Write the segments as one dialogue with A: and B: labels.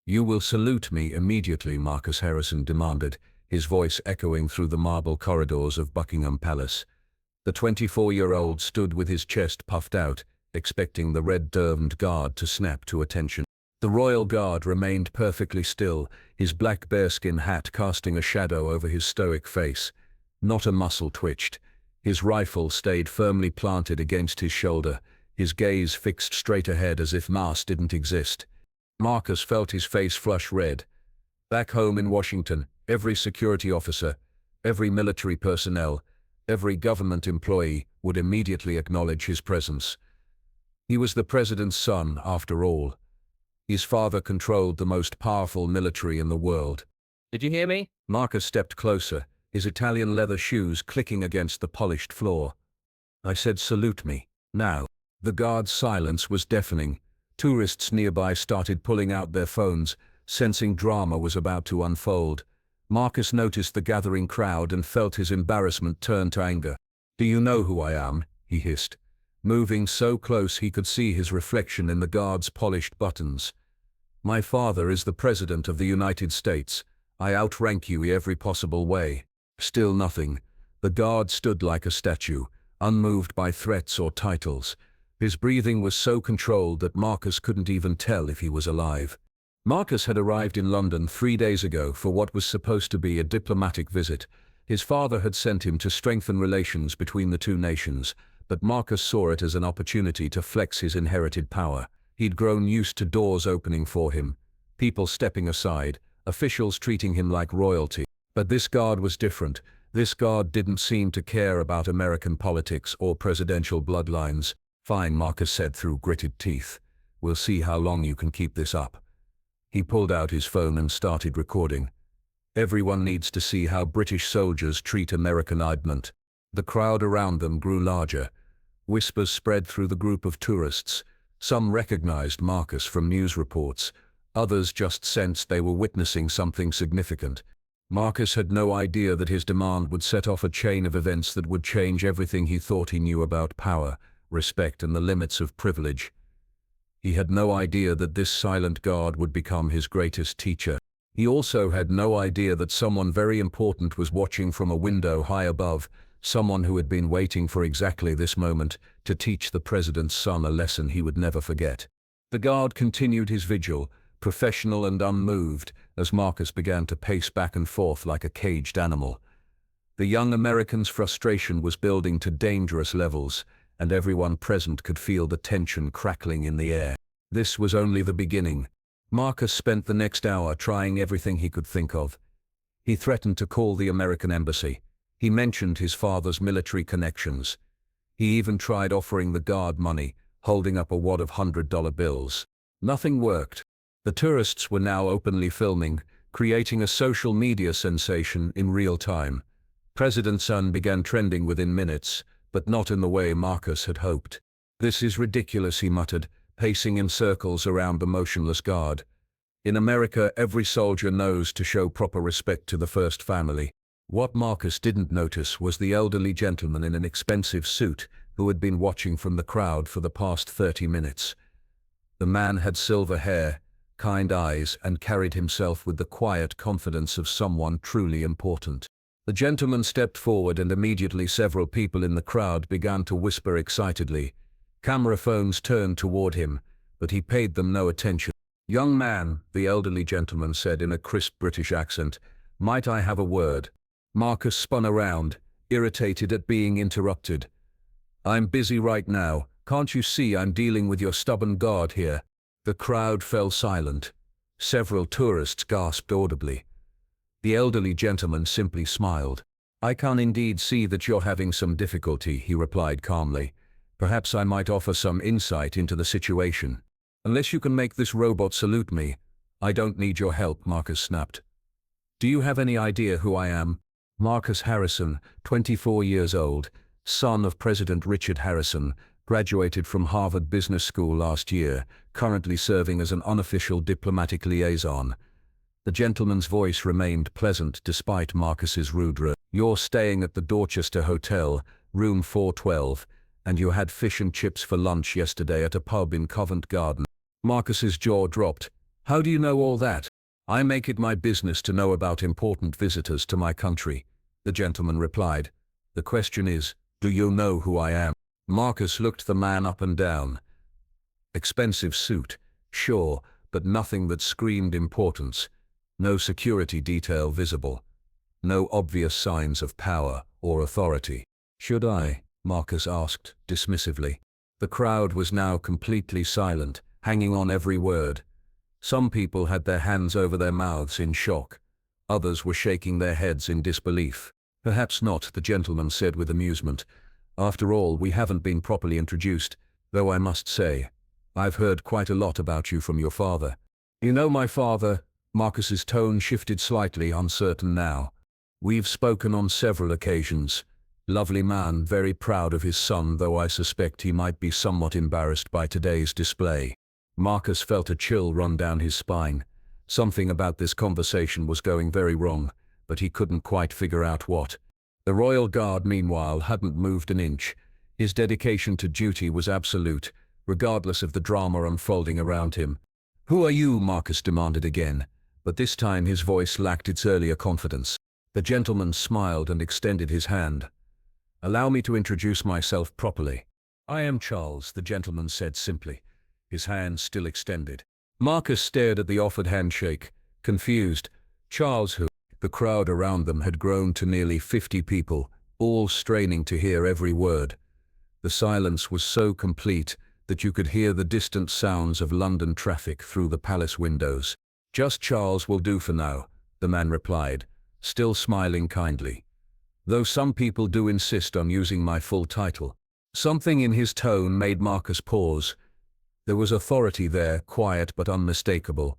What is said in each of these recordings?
A: "You will salute me immediately," Marcus Harrison demanded, his voice echoing through the marble corridors of Buckingham Palace. The 24-year-old stood with his chest puffed out, expecting the red-domed guard to snap to attention. The royal guard remained perfectly still, his black bearskin hat casting a shadow over his stoic face. Not a muscle twitched. His rifle stayed firmly planted against his shoulder, his gaze fixed straight ahead as if Mars didn't exist. Marcus felt his face flush red. Back home in Washington, every security officer, every military personnel, every government employee would immediately acknowledge his presence. He was the president's son, after all. His father controlled the most powerful military in the world.
B: Did you hear me?
A: Marcus stepped closer, his Italian leather shoes clicking against the polished floor. "I said salute me, now." The guard's silence was deafening. Tourists nearby started pulling out their phones, sensing drama was about to unfold. Marcus noticed the gathering crowd and felt his embarrassment turn to anger. "Do you know who I am?" he hissed, moving so close he could see his reflection in the guard's polished buttons. "My father is the President of the United States. I outrank you every possible way." Still nothing. The guard stood like a statue, unmoved by threats or titles. His breathing was so controlled that Marcus couldn't even tell if he was alive. Marcus had arrived in London 3 days ago for what was supposed to be a diplomatic visit. His father had sent him to strengthen relations between the two nations, but Marcus saw it as an opportunity to flex his inherited power. He'd grown used to doors opening for him, people stepping aside, officials treating him like royalty. But this guard was different. This guard didn't seem to care about American politics or presidential bloodlines. "Fine," Marcus said through gritted teeth. "We'll see how long you can keep this up." He pulled out his phone and started recording. Everyone needs to see how British soldiers treat American entitlement. The crowd around them grew larger. Whispers spread through the group of tourists. Some recognized Marcus from news reports. Others just sensed they were witnessing something significant. Marcus had no idea that his demand would set off a chain of events that would change everything he thought he knew about power, respect, and the limits of privilege. He had no idea that this silent guard would become his greatest teacher. He also had no idea that someone very important was watching from a window high above, someone who had been waiting for exactly this moment to teach the president's son a lesson he would never forget. The guard continued his vigil, professional and unmoved, as Marcus began to pace back and forth like a caged animal. The young American's frustration was building to dangerous levels, and everyone present could feel the tension crackling in the air. This was only the beginning. Marcus spent the next hour trying everything he could think of. He threatened to call the American embassy. He mentioned his father's military connections. He even tried offering the guard money, holding up a wad of $100 bills. Nothing worked. The tourists were now openly filming, creating a social media sensation in real time. President's son began trending within minutes, but not in the way Marcus had hoped. "This is ridiculous," he muttered, pacing in circles around the motionless guard. In America, every soldier knows to show proper respect to the first family. What Marcus didn't notice was the elderly gentleman in an expensive suit who had been watching from the crowd for the past 30 minutes. The man had silver hair, kind eyes, and carried himself with the quiet confidence of someone truly important. The gentleman stepped forward and immediately several people in the crowd began to whisper excitedly. Camera phones turned toward him, but he paid them no attention. "Young man," the elderly gentleman said in a crisp British accent, "might I have a word?" Marcus spun around, irritated at being interrupted. "I'm busy right now. Can't you see I'm dealing with your stubborn guard here?" The crowd fell silent. Several tourists gasped audibly. The elderly gentleman simply smiled. "I can indeed see that you're having some difficulty," he replied calmly. "Perhaps I might offer some insight into the situation." "Unless you can make this robot salute me, I don't need your help," Marcus snapped. "Do you have any idea who I am?" Marcus Harrison, 24 years old, son of President Richard Harrison, graduated from Harvard Business School last year, currently serving as an unofficial diplomatic liaison. The gentleman's voice remained pleasant despite Marcus's rude "You're staying at the Dorchester Hotel, room 412, and you had fish and chips for lunch yesterday at a pub in Covent Garden." Marcus's jaw dropped. How do you know all that? I make it my business to know about important visitors to my country, the gentleman replied. The question is, do you know who I am? Marcus looked the man up and down. Expensive suit, sure, but nothing that screamed importance. No security detail visible. No obvious signs of power or authority. Should I? Marcus asked, dismissively. The crowd was now completely silent, hanging on every word. Some people had their hands over their mouths in shock. Others were shaking their heads in disbelief. Perhaps not, the gentleman said with amusement. After all, we haven't been properly introduced, though I must say, I've heard quite a lot about you from your father. You know my father? Marcus's tone shifted slightly, uncertain now. We've spoken on several occasions. Lovely man, very proud of his son, though I suspect he might be somewhat embarrassed by today's display. Marcus felt a chill run down his spine. Something about this conversation was going very wrong, but he couldn't quite figure out what. The royal guard, meanwhile, hadn't moved an inch. His dedication to duty was absolute, regardless of the drama unfolding around him. Who are you? Marcus demanded again, but this time his voice lacked its earlier confidence. The gentleman smiled and extended his hand. Allow me to introduce myself properly. I am Charles, the gentleman said simply, his hand still extended. Marcus stared at the offered handshake, confused. Charles who? The crowd around them had grown to nearly 50 people, all straining to hear every word. The silence was so complete that you could hear the distant sounds of London traffic through the palace windows. Just Charles will do for now, the man replied, still smiling kindly. Though some people do insist on using my full title. Something in his tone made Marcus pause. There was authority there, quiet but unmistakable.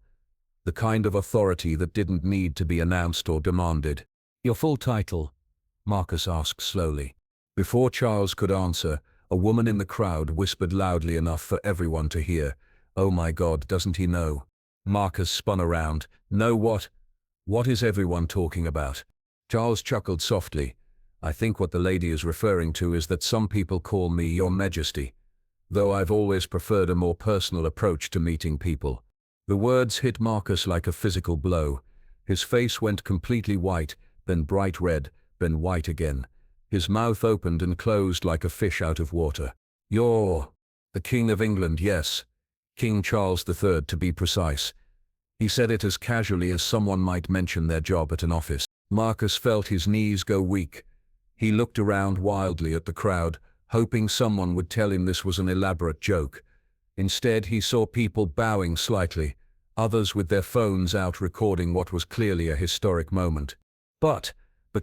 A: The kind of authority that didn't need to be announced or demanded. Your full title? Marcus asked slowly. Before Charles could answer, a woman in the crowd whispered loudly enough for everyone to hear. Oh my God, doesn't he know? Marcus spun around. Know what? What is everyone talking about? Charles chuckled softly. I think what the lady is referring to is that some people call me Your Majesty, though I've always preferred a more personal approach to meeting people. The words hit Marcus like a physical blow. His face went completely white, then bright red, then white again. His mouth opened and closed like a fish out of water. You're the King of England, yes. King Charles III, to be precise. He said it as casually as someone might mention their job at an office. Marcus felt his knees go weak. He looked around wildly at the crowd, hoping someone would tell him this was an elaborate joke. Instead, he saw people bowing slightly, others with their phones out recording what was clearly a historic moment. But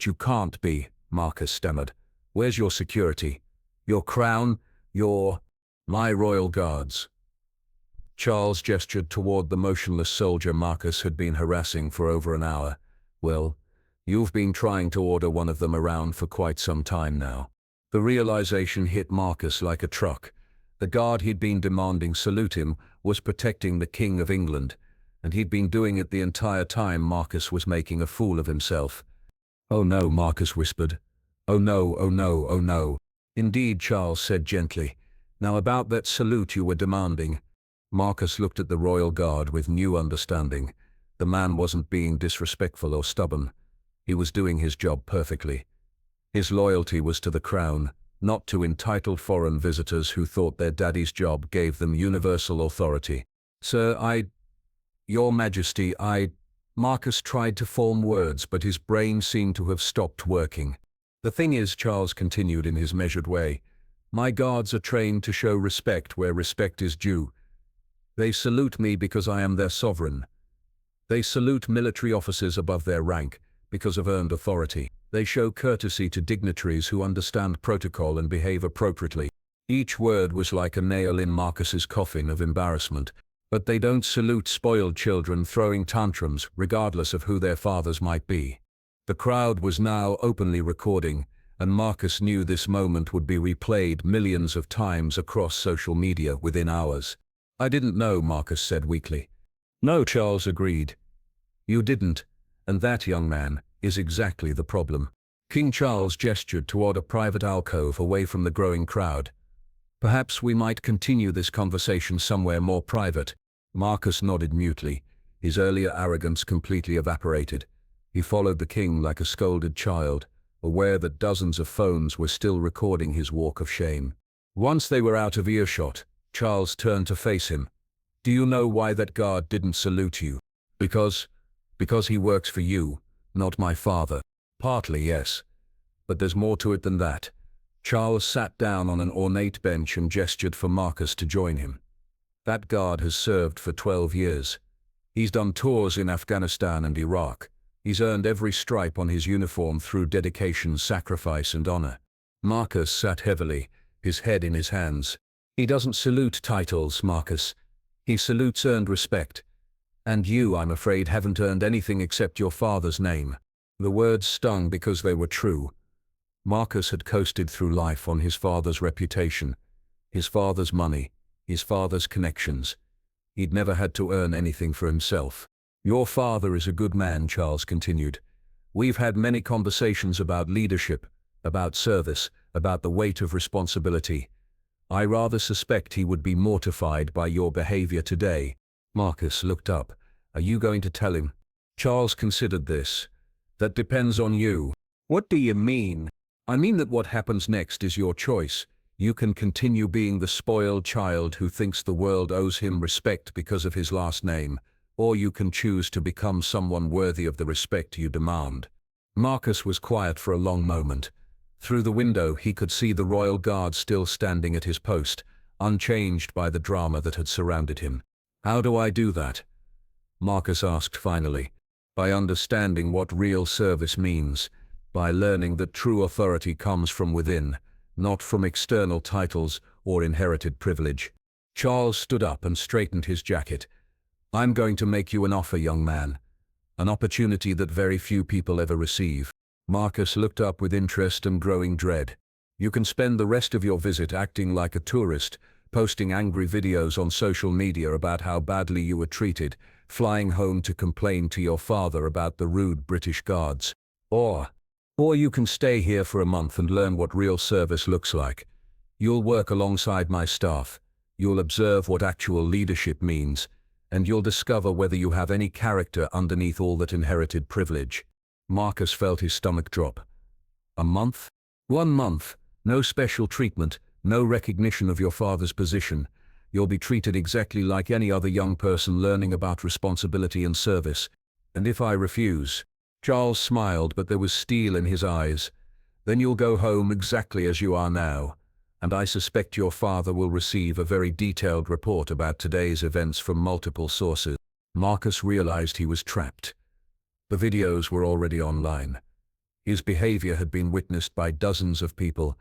A: you can't be, Marcus stammered. Where's your security? Your crown? My royal guards. Charles gestured toward the motionless soldier Marcus had been harassing for over an hour. Well, you've been trying to order one of them around for quite some time now. The realization hit Marcus like a truck. The guard he'd been demanding salute him was protecting the King of England, and he'd been doing it the entire time Marcus was making a fool of himself. Oh no, Marcus whispered. Oh no, oh no, oh no. Indeed, Charles said gently. Now about that salute you were demanding. Marcus looked at the royal guard with new understanding. The man wasn't being disrespectful or stubborn. He was doing his job perfectly. His loyalty was to the crown, not to entitled foreign visitors who thought their daddy's job gave them universal authority. Sir, Your Majesty, Marcus tried to form words, but his brain seemed to have stopped working. The thing is, Charles continued in his measured way, my guards are trained to show respect where respect is due. They salute me because I am their sovereign. They salute military officers above their rank because of earned authority. They show courtesy to dignitaries who understand protocol and behave appropriately. Each word was like a nail in Marcus's coffin of embarrassment. But they don't salute spoiled children throwing tantrums, regardless of who their fathers might be. The crowd was now openly recording, and Marcus knew this moment would be replayed millions of times across social media within hours. I didn't know, Marcus said weakly. No, Charles agreed. You didn't, and that, young man, is exactly the problem. King Charles gestured toward a private alcove away from the growing crowd. Perhaps we might continue this conversation somewhere more private. Marcus nodded mutely, His earlier arrogance completely evaporated. He followed the king like a scolded child, aware that dozens of phones were still recording his walk of shame. Once they were out of earshot, Charles turned to face him. "Do you know why that guard didn't salute you?" Because he works for you, not my father." "Partly, yes. But there's more to it than that." Charles sat down on an ornate bench and gestured for Marcus to join him. "That guard has served for 12 years. He's done tours in Afghanistan and Iraq. He's earned every stripe on his uniform through dedication, sacrifice, and honor." Marcus sat heavily, his head in his hands. "He doesn't salute titles, Marcus. He salutes earned respect. And you, I'm afraid, haven't earned anything except your father's name." The words stung because they were true. Marcus had coasted through life on his father's reputation, his father's money, his father's connections. He'd never had to earn anything for himself. "Your father is a good man," Charles continued. "We've had many conversations about leadership, about service, about the weight of responsibility. I rather suspect he would be mortified by your behavior today." Marcus looked up. "Are you going to tell him?" Charles considered this. "That depends on you." "What do you mean?" "I mean that what happens next is your choice. You can continue being the spoiled child who thinks the world owes him respect because of his last name, or you can choose to become someone worthy of the respect you demand." Marcus was quiet for a long moment. Through the window he could see the royal guard still standing at his post, unchanged by the drama that had surrounded him. "How do I do that?" Marcus asked finally. "By understanding what real service means, by learning that true authority comes from within, not from external titles or inherited privilege." Charles stood up and straightened his jacket. "I'm going to make you an offer, young man. An opportunity that very few people ever receive." Marcus looked up with interest and growing dread. "You can spend the rest of your visit acting like a tourist, posting angry videos on social media about how badly you were treated, flying home to complain to your father about the rude British guards. Or you can stay here for a month and learn what real service looks like. You'll work alongside my staff. You'll observe what actual leadership means, and you'll discover whether you have any character underneath all that inherited privilege." Marcus felt his stomach drop. "A month? 1 month. No special treatment, no recognition of your father's position. You'll be treated exactly like any other young person learning about responsibility and service. And if I refuse?" Charles smiled, but there was steel in his eyes. "Then you'll go home exactly as you are now, and I suspect your father will receive a very detailed report about today's events from multiple sources." Marcus realized he was trapped. The videos were already online. His behavior had been witnessed by dozens of people.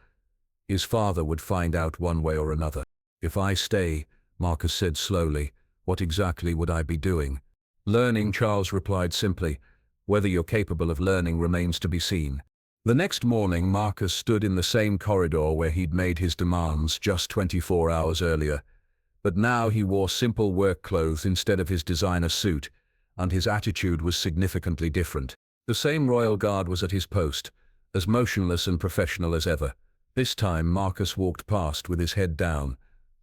A: His father would find out one way or another. "If I stay," Marcus said slowly, "what exactly would I be doing?" "Learning," Charles replied simply. "Whether you're capable of learning remains to be seen." The next morning, Marcus stood in the same corridor where he'd made his demands just 24 hours earlier. But now he wore simple work clothes instead of his designer suit, and his attitude was significantly different. The same royal guard was at his post, as motionless and professional as ever. This time Marcus walked past with his head down,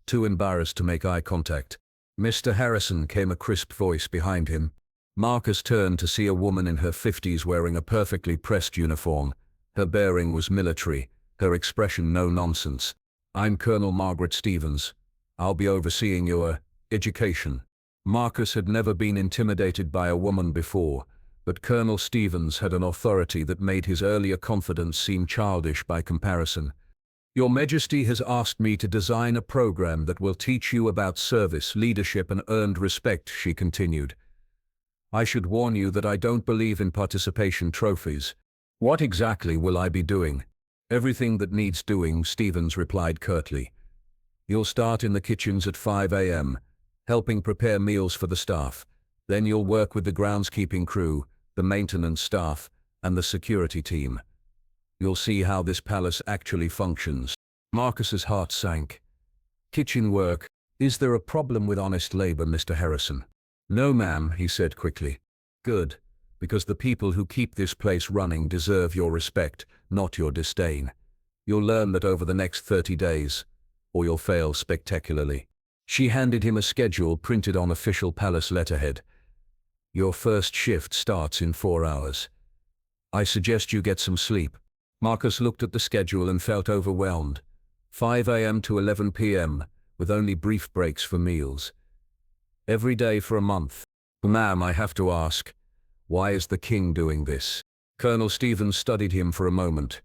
A: too embarrassed to make eye contact. "Mr. Harrison," came a crisp voice behind him. Marcus turned to see a woman in her 50s wearing a perfectly pressed uniform. Her bearing was military, her expression no nonsense. "I'm Colonel Margaret Stevens. I'll be overseeing your education." Marcus had never been intimidated by a woman before, but Colonel Stevens had an authority that made his earlier confidence seem childish by comparison. "Your Majesty has asked me to design a program that will teach you about service, leadership, and earned respect," she continued. "I should warn you that I don't believe in participation trophies." "What exactly will I be doing?" "Everything that needs doing," Stevens replied curtly. "You'll start in the kitchens at 5 a.m., helping prepare meals for the staff. Then you'll work with the groundskeeping crew, the maintenance staff, and the security team. You'll see how this palace actually functions." Marcus's heart sank. "Kitchen work. Is there a problem with honest labor, Mr. Harrison?" "No, ma'am," he said quickly. "Good, because the people who keep this place running deserve your respect, not your disdain. You'll learn that over the next 30 days, or you'll fail spectacularly." She handed him a schedule printed on official palace letterhead. Your first shift starts in 4 hours. I suggest you get some sleep. Marcus looked at the schedule and felt overwhelmed. 5 a.m. to 11 p.m., with only brief breaks for meals. Every day for a month. Ma'am, I have to ask, why is the king doing this? Colonel Stevens studied him for a moment.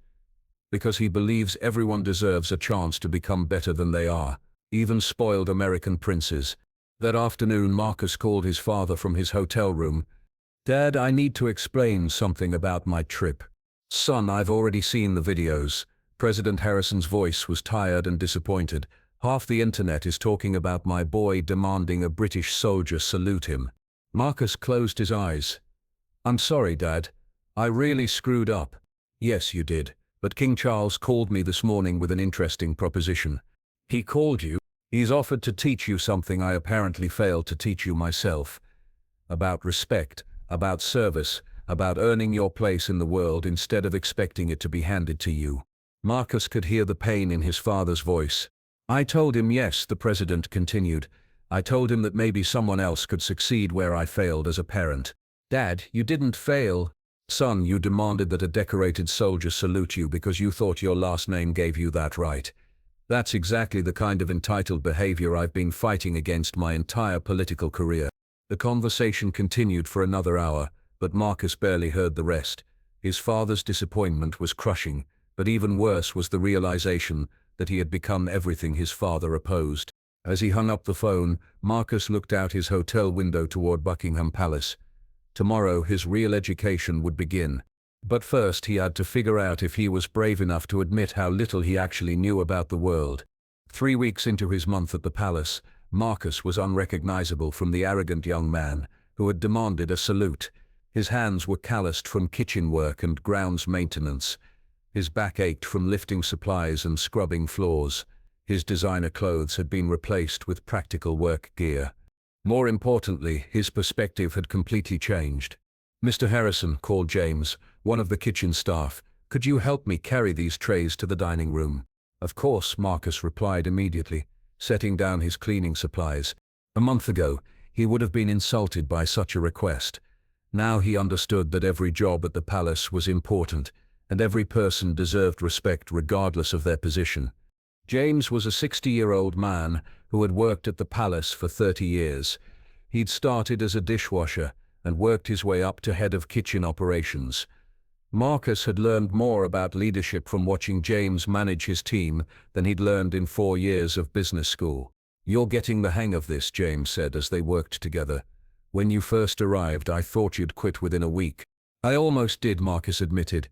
A: Because he believes everyone deserves a chance to become better than they are, even spoiled American princes. That afternoon, Marcus called his father from his hotel room. Dad, I need to explain something about my trip. Son, I've already seen the videos. President Harrison's voice was tired and disappointed. Half the internet is talking about my boy demanding a British soldier salute him. Marcus closed his eyes. I'm sorry, Dad. I really screwed up. Yes, you did. But King Charles called me this morning with an interesting proposition. He called you. He's offered to teach you something I apparently failed to teach you myself. About respect, about service, about earning your place in the world instead of expecting it to be handed to you. Marcus could hear the pain in his father's voice. I told him yes, the president continued. I told him that maybe someone else could succeed where I failed as a parent. Dad, you didn't fail. Son, you demanded that a decorated soldier salute you because you thought your last name gave you that right. That's exactly the kind of entitled behavior I've been fighting against my entire political career. The conversation continued for another hour, but Marcus barely heard the rest. His father's disappointment was crushing, but even worse was the realization that he had become everything his father opposed. As he hung up the phone, Marcus looked out his hotel window toward Buckingham Palace. Tomorrow his real education would begin. But first he had to figure out if he was brave enough to admit how little he actually knew about the world. 3 weeks into his month at the palace, Marcus was unrecognizable from the arrogant young man who had demanded a salute. His hands were calloused from kitchen work and grounds maintenance. His back ached from lifting supplies and scrubbing floors. His designer clothes had been replaced with practical work gear. More importantly, his perspective had completely changed. Mr. Harrison, called James, one of the kitchen staff, could you help me carry these trays to the dining room? Of course, Marcus replied immediately, setting down his cleaning supplies. A month ago, he would have been insulted by such a request. Now he understood that every job at the palace was important, and every person deserved respect regardless of their position. James was a 60-year-old man who had worked at the palace for 30 years. He'd started as a dishwasher and worked his way up to head of kitchen operations. Marcus had learned more about leadership from watching James manage his team than he'd learned in 4 years of business school. You're getting the hang of this, James said as they worked together. When you first arrived, I thought you'd quit within a week. I almost did, Marcus admitted.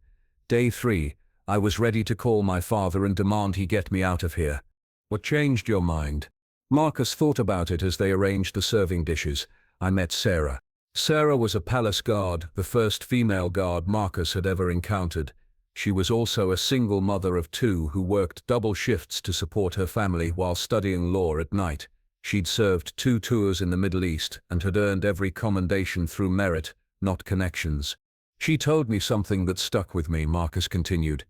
A: Day 3, I was ready to call my father and demand he get me out of here. What changed your mind? Marcus thought about it as they arranged the serving dishes. I met Sarah. Sarah was a palace guard, the first female guard Marcus had ever encountered. She was also a single mother of 2 who worked double shifts to support her family while studying law at night. She'd served 2 tours in the Middle East and had earned every commendation through merit, not connections. She told me something that stuck with me, Marcus continued.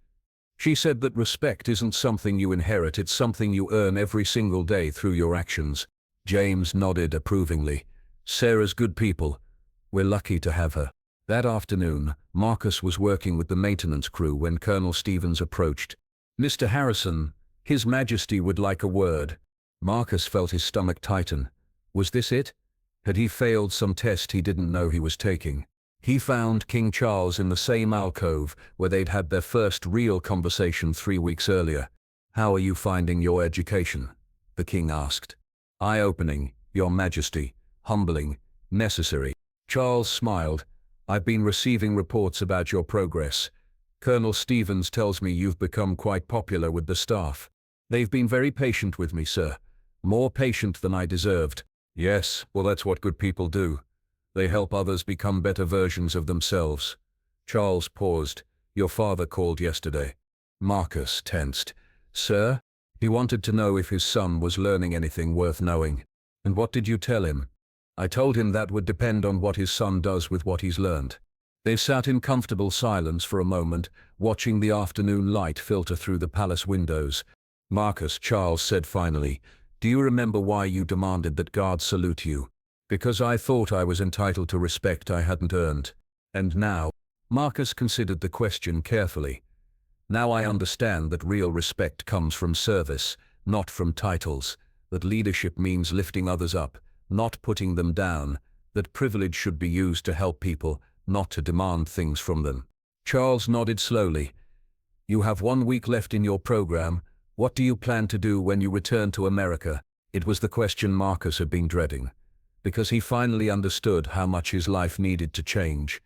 A: She said that respect isn't something you inherit, it's something you earn every single day through your actions. James nodded approvingly. Sarah's good people. We're lucky to have her. That afternoon, Marcus was working with the maintenance crew when Colonel Stevens approached. Mr. Harrison, His Majesty would like a word. Marcus felt his stomach tighten. Was this it? Had he failed some test he didn't know he was taking? He found King Charles in the same alcove where they'd had their first real conversation 3 weeks earlier. How are you finding your education? The king asked. Eye-opening, Your Majesty. Humbling. Necessary. Charles smiled. I've been receiving reports about your progress. Colonel Stevens tells me you've become quite popular with the staff. They've been very patient with me, sir. More patient than I deserved. Yes, well, that's what good people do. They help others become better versions of themselves. Charles paused. Your father called yesterday. Marcus tensed. Sir? He wanted to know if his son was learning anything worth knowing. And what did you tell him? I told him that would depend on what his son does with what he's learned. They sat in comfortable silence for a moment, watching the afternoon light filter through the palace windows. Marcus, Charles said finally, do you remember why you demanded that guards salute you? Because I thought I was entitled to respect I hadn't earned. And now, Marcus considered the question carefully. Now I understand that real respect comes from service, not from titles, that leadership means lifting others up, not putting them down, that privilege should be used to help people, not to demand things from them. Charles nodded slowly. You have 1 week left in your program. What do you plan to do when you return to America? It was the question Marcus had been dreading, because he finally understood how much his life needed to change.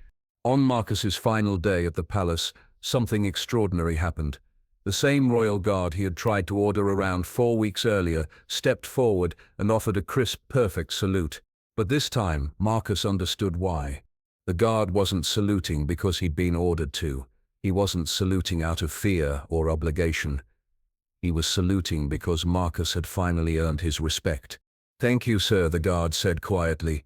A: On Marcus's final day at the palace, something extraordinary happened. The same royal guard he had tried to order around 4 weeks earlier stepped forward and offered a crisp, perfect salute. But this time, Marcus understood why. The guard wasn't saluting because he'd been ordered to. He wasn't saluting out of fear or obligation. He was saluting because Marcus had finally earned his respect. "Thank you, sir," the guard said quietly.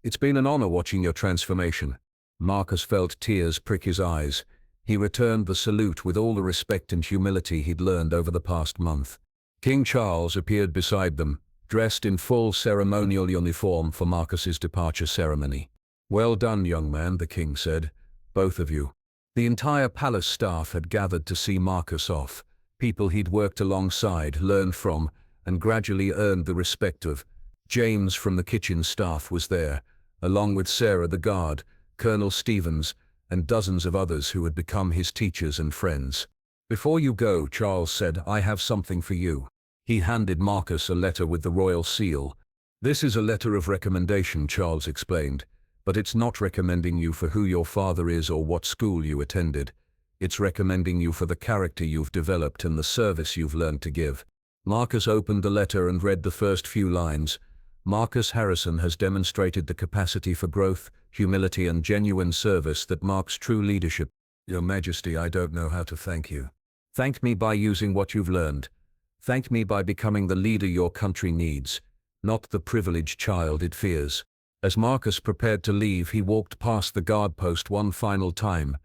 A: "It's been an honor watching your transformation." Marcus felt tears prick his eyes. He returned the salute with all the respect and humility he'd learned over the past month. King Charles appeared beside them, dressed in full ceremonial uniform for Marcus's departure ceremony. "Well done, young man," the king said. "Both of you." The entire palace staff had gathered to see Marcus off. People he'd worked alongside, learned from, and gradually earned the respect of. James from the kitchen staff was there, along with Sarah the guard, Colonel Stevens, and dozens of others who had become his teachers and friends. "Before you go," Charles said, "I have something for you." He handed Marcus a letter with the royal seal. "This is a letter of recommendation," Charles explained, "but it's not recommending you for who your father is or what school you attended. It's recommending you for the character you've developed and the service you've learned to give." Marcus opened the letter and read the first few lines. "Marcus Harrison has demonstrated the capacity for growth, humility and genuine service that marks true leadership. Your Majesty, I don't know how to thank you. Thank me by using what you've learned. Thank me by becoming the leader your country needs, not the privileged child it fears." As Marcus prepared to leave, he walked past the guard post one final time.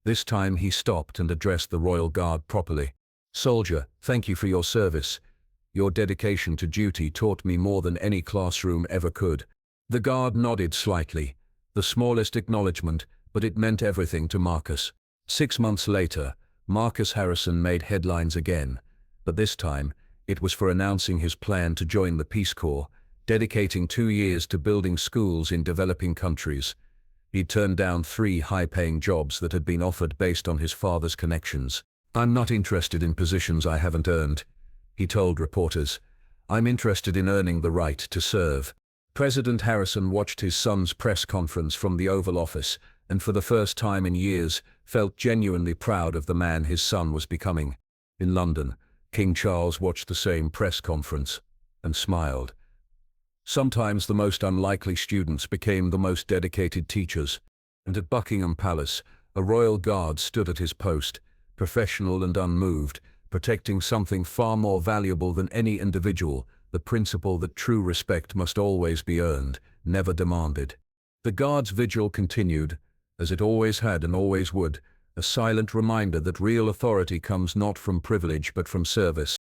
A: This time he stopped and addressed the royal guard properly. "Soldier, thank you for your service. Your dedication to duty taught me more than any classroom ever could." The guard nodded slightly, the smallest acknowledgement, but it meant everything to Marcus. 6 months later, Marcus Harrison made headlines again, but this time it was for announcing his plan to join the Peace Corps, dedicating 2 years to building schools in developing countries. He'd turned down 3 high-paying jobs that had been offered based on his father's connections. "I'm not interested in positions I haven't earned," he told reporters. "I'm interested in earning the right to serve." President Harrison watched his son's press conference from the Oval Office and for the first time in years felt genuinely proud of the man his son was becoming. In London, King Charles watched the same press conference and smiled. Sometimes the most unlikely students became the most dedicated teachers, and at Buckingham Palace, a royal guard stood at his post, professional and unmoved, protecting something far more valuable than any individual, the principle that true respect must always be earned, never demanded. The guard's vigil continued, as it always had and always would, a silent reminder that real authority comes not from privilege but from service.